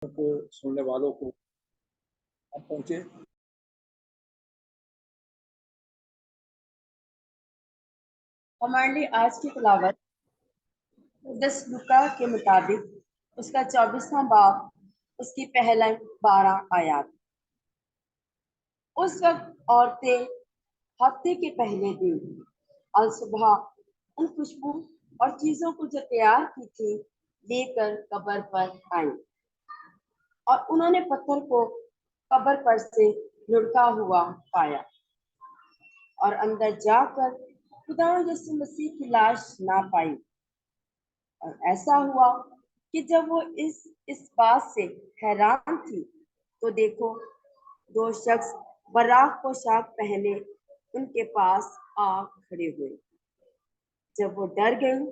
को सुनने वालों को आप पहुंचे। हमारे लिए आज की तिलावत दस लुका के मुताबिक उसका 24वां बाब, उसकी पहला 12 आयात। उस वक्त औरतें हफ्ते के पहले दिन और सुबह उन खुशबू और चीजों को जो तैयार की थी लेकर कब्र पर आई, और उन्होंने पत्थर को कब्र पर से लुढ़का हुआ पाया और अंदर जाकर खुदा यीशु मसीह की लाश ना पाई। और ऐसा हुआ कि जब वो इस बात से हैरान थी तो देखो, दो शख्स बराक पोशाक पहने उनके पास आ खड़े हुए। जब वो डर गई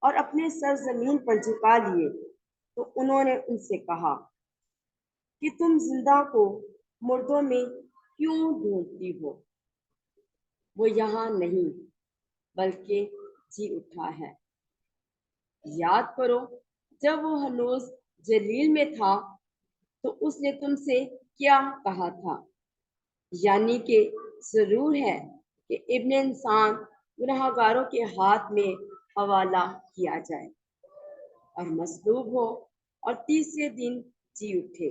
और अपने सर जमीन पर झुका लिए तो उन्होंने उनसे कहा कि तुम जिंदा को मुर्दों में क्यों ढूंढती हो? वो यहाँ नहीं बल्कि जी उठा है। याद करो, जब वो हनूज जलील में था तो उसने तुमसे क्या कहा था, यानी कि जरूर है कि इब्ने इंसान गुनहगारों के हाथ में हवाला किया जाए और मसलूब हो और तीसरे दिन जी उठे।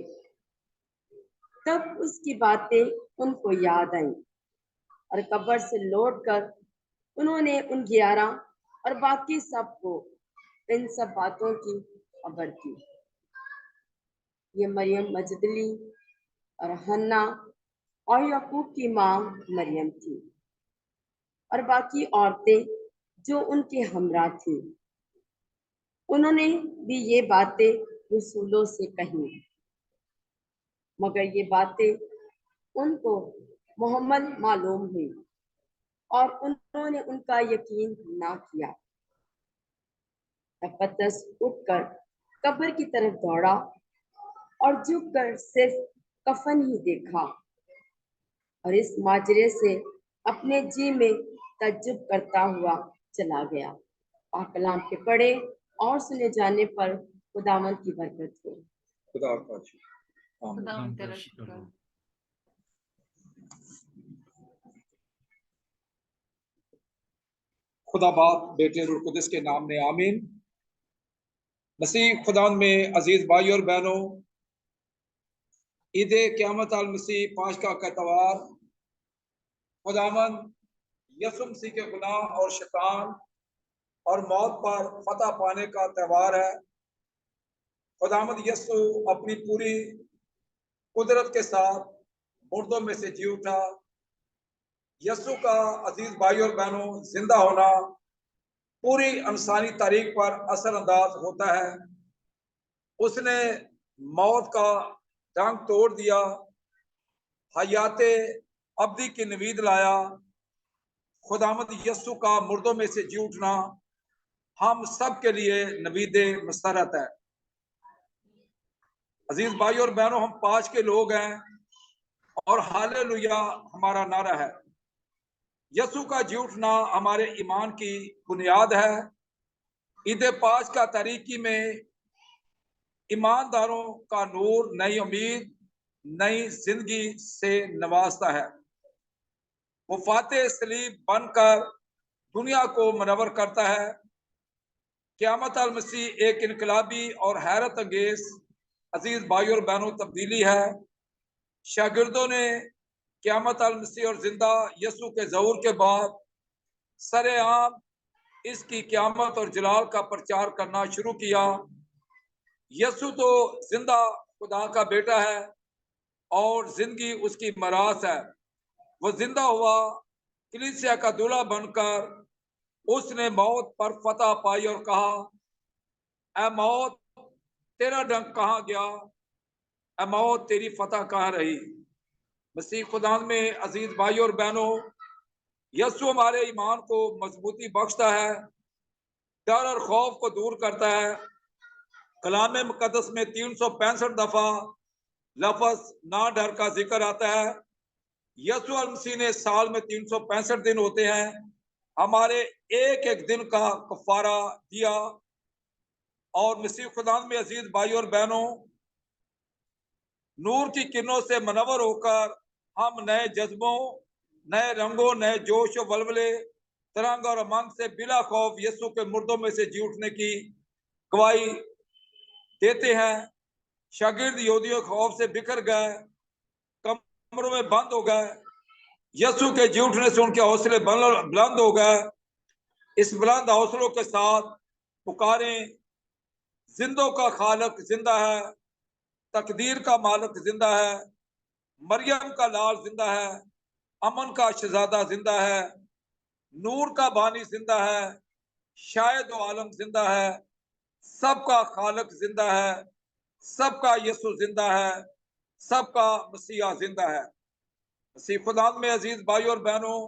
तब उसकी बातें उनको याद आई और कब्र से लौटकर उन्होंने उन 11 और बाकी सबको इन सब बातों की खबर की। ये मरियम मजदली और हन्ना और याकूब की मां मरियम थी और बाकी औरतें जो उनके हमरा थी। उन्होंने भी ये बातें रसूलों से कही, मगर ये बातें उनको मोहम्मद मालूम हुई और उन्होंने उनका यकीन ना किया। तब पतरस उठकर कब्र की तरफ दौड़ा और झुककर सिर्फ कफन ही देखा और इस माजरे से अपने जी में तज्जुब करता हुआ चला गया। पाक कलाम के पढ़े और सुने जाने पर खुदावंद की बरकत हो। खुदा का शुक्र। खुदा बाप बेटे रूह कुदस के नाम में आमीन। मसीह खुदा में अजीज भाई और बहनों, ईद क़यामत अल मसीह पाशका का त्योहार खुदावंद यीशु मसीह के गुनाह और शैतान और मौत पर फतह पाने का त्योहार है। खुदावंद यीशु अपनी पूरी कुदरत के साथ मुर्दों में से जी उठा। यीशु का अजीज भाई और बहनों, जिंदा होना पूरी इंसानी तारीख पर असरअंदाज होता है। उसने मौत का डंक तोड़ दिया, हयाते अब्दी की नवीद लाया। खुदावंद यीशु का मुर्दों में से जी उठना हम सब के लिए नवीद मसरत है। अजीज भाई और बहनों, हम पांच के लोग हैं और हालेलुया हमारा नारा है। यीशु का जी उठना हमारे ईमान की बुनियाद है। ईद पांच का तारीकी में ईमानदारों का नूर नई उम्मीद, नई जिंदगी से नवाजता है। वो फाते सलीब बनकर दुनिया को मनवर करता है। क़यामत अल मसीह एक इनकलाबी और हैरत अंगेज अजीज भाई और बहनों तब्दीली है। शागिर्दों ने क़यामत अल मसीह और जिंदा यीशु के ज़हूर के बाद सरेआम इसकी क़यामत और जलाल का प्रचार करना शुरू किया। यीशु तो जिंदा खुदा का बेटा है और जिंदगी उसकी मरास है। वो जिंदा हुआ, कलीसिया का दूल्हा बनकर उसने मौत पर फतह पाई और कहा, ऐ मौत तेरा डंक कहाँ गया? ऐ मौत तेरी फतह कहाँ रही? मसीह खुदा में अजीज भाई और बहनों, यीशु हमारे ईमान को मजबूती बख्शता है, डर और खौफ को दूर करता है। कलाम मुकद्दस में 365 दफा लफ्ज ना डर का जिक्र आता है। यीशु मसीह ने साल में 365 दिन होते हैं, हमारे एक एक दिन का कफारा दिया। और मसीह खुदा में अजीज भाई और बहनों, नूर की किरणों से मनवर होकर हम नए जज्बों, नए रंगों, नए जोश और वलवले, तरंग और उमंग से बिला खौफ यीशु के मुर्दों में से जी उठने की गवाही देते हैं। शागिर्द यहूदियों खौफ से बिखर गए, कमरों में बंद हो गए। यीशु के जी उठने से उनके हौसले बुलंद हो गए। इस बुलंद हौसलों के साथ पुकारें, जिंदों का खालक जिंदा है, तकदीर का मालिक जिंदा है, मरियम का लाल जिंदा है, अमन का शहजादा जिंदा है, नूर का बानी जिंदा है, शायद आलम जिंदा है, सबका खालक जिंदा है, सबका यीशु जिंदा है, सबका मसीहा जिंदा है। मसीह खुदा में अजीज भाई और बहनों,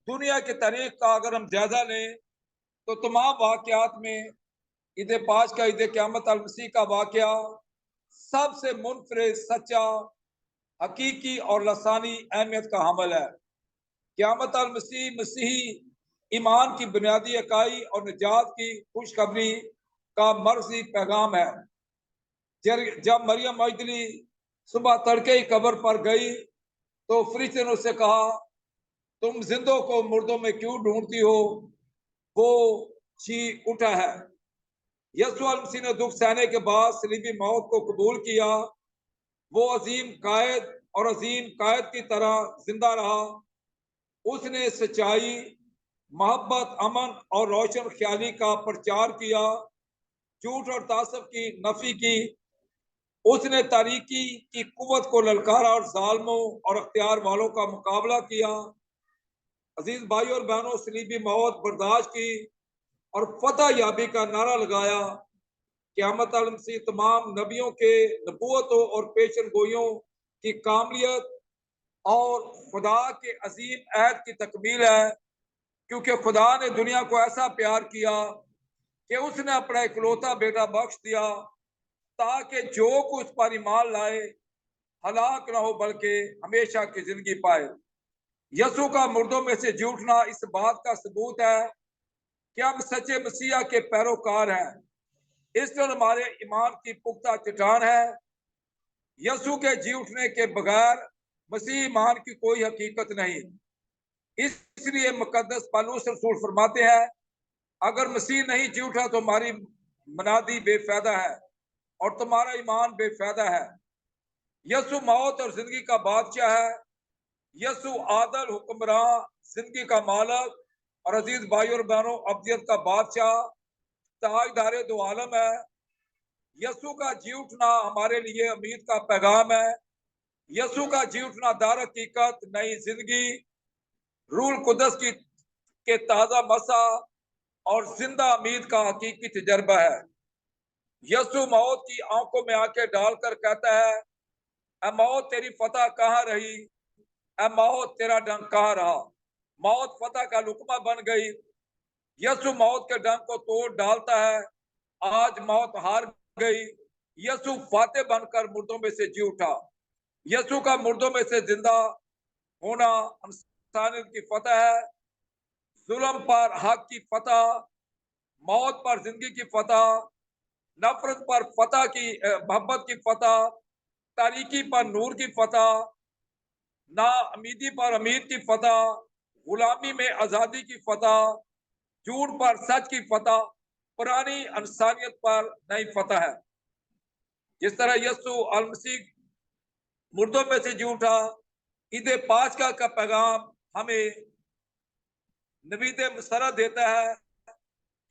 दुनिया की तारीख का अगर हम जायजा लें तो तमाम वाकयात में ईद पास का, ईद क़यामत अल मसीह का वाकया सबसे मुनफरिद, सच्चा, हकीकी और लसानी अहमियत का हमल है। क़यामत अल मसीह मसीही ईमान की बुनियादी इकाई और निजात की खुशखबरी का मर्जी पैगाम है। जब मरियम मजदली सुबह तड़के ही कब्र पर गई तो फरिश्ते ने उससे कहा, तुम जिंदों को मुर्दों में क्यों ढूंढती हो? वो जी उठा है। यीशु मसीह ने दुख सहने के बाद सलीबी मौत को कबूल किया। वो अजीम कायद और अजीम कायद की तरह जिंदा रहा। उसने सच्चाई, मोहब्बत, अमन और रोशन ख्याली का प्रचार किया, झूठ और तासब की नफी की। उसने तारीकी की कुव्वत को ललकारा और जालमों और अख्तियार वालों का मुकाबला किया। अजीज भाई और बहनों, सलीबी मौत बर्दाश्त की और फतह याबी का नारा लगाया। क़यामत अल मसीह तमाम नबियों के नबूवतों और पेशन गोइयों की कामलियत और खुदा के अजीम अहद की तकमील है, क्योंकि खुदा ने दुनिया को ऐसा प्यार किया कि उसने अपना इकलौता बेटा बख्श दिया ताकि जो कुछ पर ईमान लाए हलाक ना हो बल्कि हमेशा की जिंदगी पाए। यीशु का मुर्दों में से जी उठना इस बात का सबूत है कि हम सच्चे मसीहा के पैरोकार हैं। इसलिए हमारे ईमान की पुख्ता चट्टान है। यीशु के जी उठने के बगैर मसीह ईमान की कोई हकीकत नहीं। इसलिए मुकद्दस पौलुस रसूल फरमाते हैं, अगर मसीह नहीं जी उठा तो हमारी मनादी बेफायदा है और तुम्हारा ईमान बेफायदा है। यीशु मौत और जिंदगी का बादशाह है। यीशु आदल हुक्मरान, जिंदगी का मालक और अजीज भाई और बहनों, अब्दियत का बादशाह, ताजदारे दो आलम है। यीशु का जी उठना हमारे लिए उम्मीद का पैगाम है। यीशु का जी उठना दार हकीकत, नई जिंदगी, रूल कुदस की के ताजा मसा और जिंदा उम्मीद का हकीकी तजर्बा है। यीशु मौत की आंखों में आंखें डालकर कहता है, ऐ मौत तेरी फतह कहाँ रही? ऐ मौत तेरा डंक कहाँ रहा? मौत फतह का लुकमा बन गई। यीशु मौत के डंक को तोड़ डालता है। आज मौत हार गई। यीशु फाते बनकर मुर्दों में से जी उठा। यीशु का मुर्दों में से जिंदा होना इंसानियत की फतह है। जुल्म पर हक की फतह, मौत पर जिंदगी की फतह, नफरत पर फतह की मोहब्बत की फतह, तारीकी पर नूर की फतह, ना उम्मीदी पर उम्मीद की फतह, गुलामी में आजादी की फतह, झूठ पर सच की फतह, पुरानी इंसानियत पर नई फतह है। जिस तरह यीशु अल मसीह मुर्दों में से जी उठा, ईद पास्का का पैगाम हमें नवीद मसरत देता है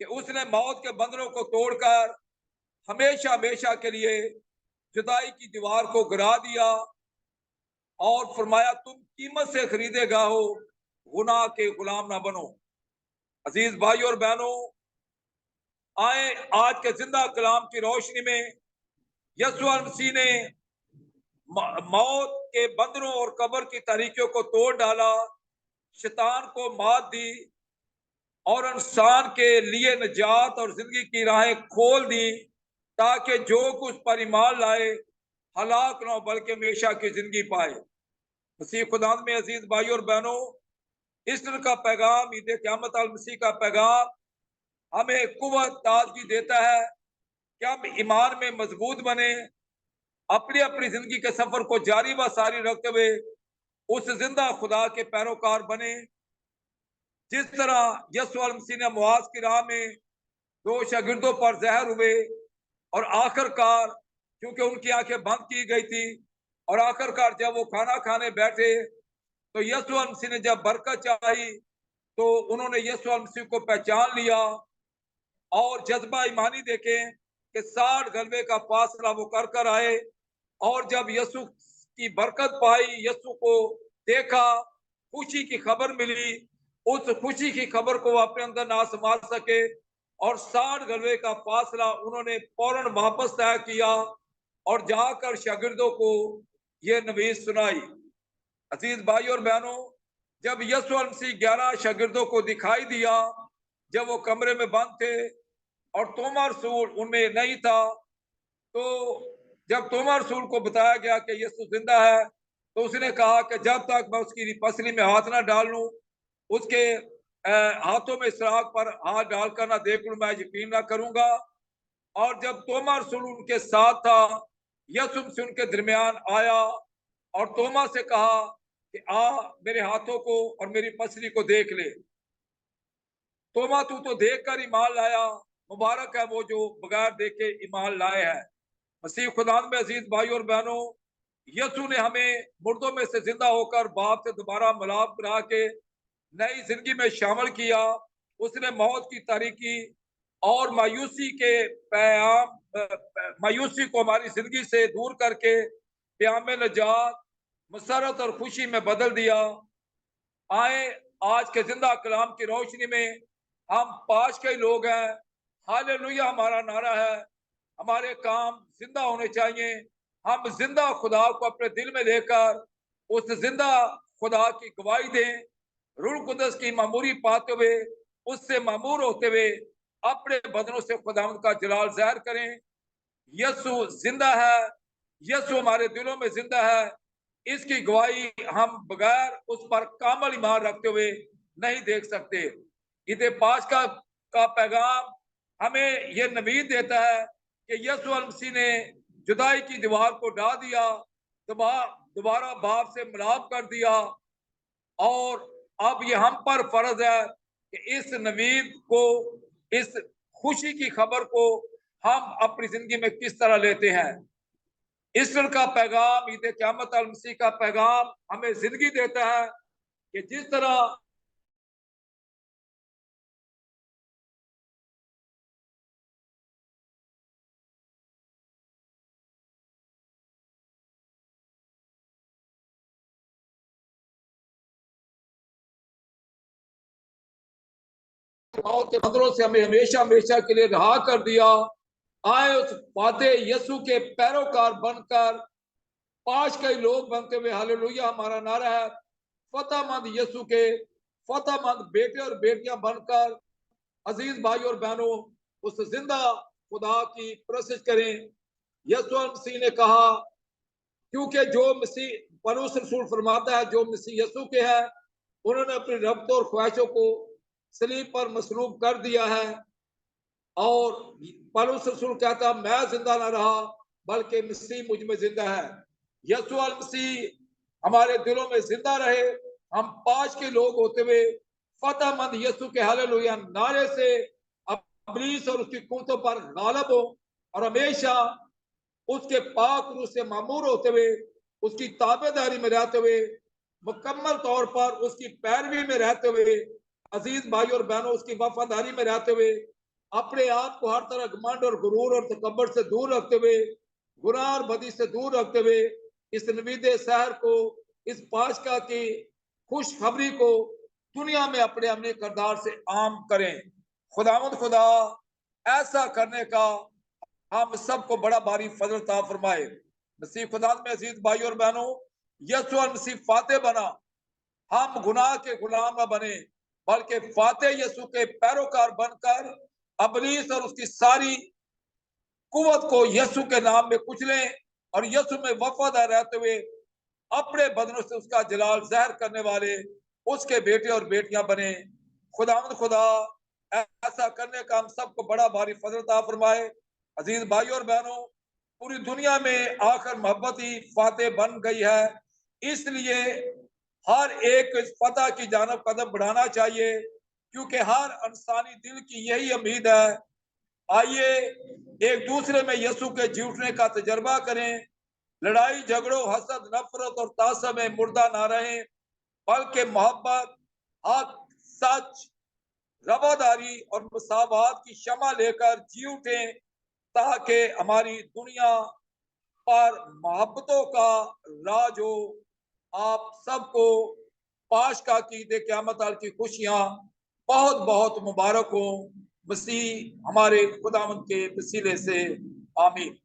कि उसने मौत के बंधनों को तोड़कर हमेशा हमेशा के लिए जुदाई की दीवार को गिरा दिया और फरमाया, तुम कीमत से खरीदेगा हो, गुनाह के गुलाम ना बनो। अजीज भाई और बहनों, आए आज के जिंदा कलाम की रोशनी में यीशु मसीह ने मौत के बंधनों और कब्र की तारीकियों को तोड़ डाला, शैतान को मात दी और इंसान के लिए निजात और जिंदगी की राहें खोल दी ताकि जो कुछ पर ईमान लाए हलाक ना हो बल्कि हमेशा की जिंदगी पाए। मसीह खुदा में अजीज भाई और बहनों, ईस्टर का पैगाम, ईद क़यामत अल मसीह का पैगाम हमें कुव्वत ताजगी देता है कि हम ईमान में मजबूत बने, अपनी अपनी जिंदगी के सफर को जारी व सारी रखते हुए उस जिंदा खुदा के पैरोकार बने। जिस तरह यीशु अलैहि मसीह ने मुआज की राह में दो शागिर्दों पर जहर हुए और आखिरकार क्योंकि उनकी आंखें बंद की गई थी और आखिरकार जब वो खाना खाने बैठे तो यीशु अलैहि मसीह ने जब बरकत चाही तो उन्होंने यीशु अलैहि मसीह को पहचान लिया और जज्बा ईमानी देखें कि 60 गलबे का फासला वो कर कर आए और जब यीशु की बरकत पाई, यीशु को देखा, खुशी की खबर मिली, उस खुशी की खबर को वो अपने अंदर ना संभाल सके और 60 गलबे का फासला उन्होंने फौरन वापस तय किया और जाकर शागिर्दों को ये नवीस सुनाई। अजीज भाई और बहनों, जब यीशु मसीह 11 शागिर्दों को दिखाई दिया, जब वो कमरे में बंद थे और तोमा रसूल उनमें नहीं था, तो जब तोमा रसूल को बताया गया कि यीशु जिंदा है, तो उसने कहा कि जब तक मैं उसकी पसली में हाथ ना डाल लूं, उसके हाथों में सुराख पर हाथ डालकर ना देख लूं, मैं यकीन ना करूंगा। और जब तोमा रसूल उनके साथ था, यीशु मसीह उनके दरमियान आया और तोमा से कहा कि आ मेरे हाथों को और मेरी पसली को देख ले। तोमा तू तो देख कर ईमान लाया, मुबारक है वो जो बगैर देखे ईमान लाए हैं। मसीह खुदान में अजीज भाई और बहनों, यीशु ने हमें मुर्दों में से जिंदा होकर बाप से दोबारा मिलाप करा के नई जिंदगी में शामिल किया। उसने मौत की तारीकी और मायूसी को हमारी जिंदगी से दूर करके प्याम नजात, मसरत और खुशी में बदल दिया। आए आज के जिंदा कलाम की रोशनी में हम पाश के लोग हैं। हालेलुया हमारा नारा है। हमारे काम जिंदा होने चाहिए। हम जिंदा खुदा को अपने दिल में लेकर उस जिंदा खुदा की गवाही दें, रूह कुदस की मामूरी पाते हुए, उससे मामूर होते हुए अपने बदनों से खुदावंद का जलाल ज़ाहिर करें। यीशु जिंदा है, यीशु हमारे दिलों में जिंदा है। इसकी गवाही हम बगैर उस पर कामल ईमान रखते हुए नहीं देख सकते। ईद पास का पैगाम हमें यह नवीद देता है कि यीशु अलैहि मसीह ने जुदाई की दीवार को ढा दिया, दोबारा बाप से मिलाप कर दिया और अब ये हम पर फर्ज है कि इस नवीद को, इस खुशी की खबर को हम अपनी जिंदगी में किस तरह लेते हैं। ईस्टर का पैगाम, ईद क़यामत अल मसीह का पैगाम हमें जिंदगी देता है कि जिस तरह मौत के बंधनों से हमें हमेशा हमेशा के लिए रहा कर दिया। आए उस फाते यीशु के पैरोकार बनकर पाश कई लोग बनते हुए हालेलुया हमारा नारा है। फतेहमंद यीशु के फतेहमंद बेटे और बेटियां बनकर अजीज भाई और बहनों उस जिंदा खुदा की प्रसिद्ध करें। यीशु मसीह ने कहा, क्योंकि जो मसीह पौलुस रसूल फरमाता है, जो मसीह यीशु के हैं उन्होंने अपनी रब्त और ख्वाहिशों को सलीब पर मसलूब कर दिया है। और पौलुस रसूल कहता, मैं जिंदा ना रहा बल्कि मसीह मुझ में जिंदा है। यीशु मसीह हमारे दिलों में जिंदा रहे। हम पाश के लोग होते हुए फतेहमंद यीशु के हालेलुया नारे से इब्लीस और उसकी कुव्वतों पर गालिब हो और हमेशा उसके पाक रूह से मामूर होते हुए, उसकी ताबेदारी में रहते हुए, मुकम्मल तौर पर उसकी पैरवी में रहते हुए, अजीज भाई और बहनों उसकी वफादारी में रहते हुए, अपने आप को हर तरह घमंड और गुरूर और तकब्बुर से दूर रखते हुए, गुनाह और बदी से दूर रखते हुए, इस नवीद शहर को, इस पाशका की खुशखबरी को दुनिया में अपने अपने किरदार से आम करें। खुदावंद खुदा ऐसा करने का हम सबको बड़ा भारी फजल ता फरमाए। मसीह खुदा में अजीज भाई और बहनों, यीशु मसीह फाते बना। हम गुनाह के गुलाम न बने बल्कि फाते यीशु के पैरोकार बनकर इब्लीस और उसकी सारी कुव्वत को यीशु के नाम में कुचलें और यीशु में वफादार रहते हुए अपने बदनों से उसका जलाल ज़ाहिर करने वाले उसके बेटे और बेटियां बने। खुदावंद खुदा ऐसा करने का हम सबको बड़ा भारी फजल अता फरमाए। अजीज भाई और बहनों, पूरी दुनिया में आखिर मोहब्बत ही फातेह बन गई है। इसलिए हर एक इस फतह की जानब कदम बढ़ाना चाहिए, क्योंकि हर इंसानी दिल की यही उम्मीद है। आइए एक दूसरे में यीशु के जीउठने का तजर्बा करें। लड़ाई झगड़ों, हसद, नफरत और तासब में मुर्दा ना रहें, बल्कि मोहब्बत, हक, सच, रवादारी और मसावात की शमा लेकर जी उठें, ताकि हमारी दुनिया पर मोहब्बतों का राज हो। आप सबको पाशका की ईद क़यामत की खुशियां बहुत बहुत मुबारक हो। मसीह हमारे खुदावंद के वसीले से आमीन।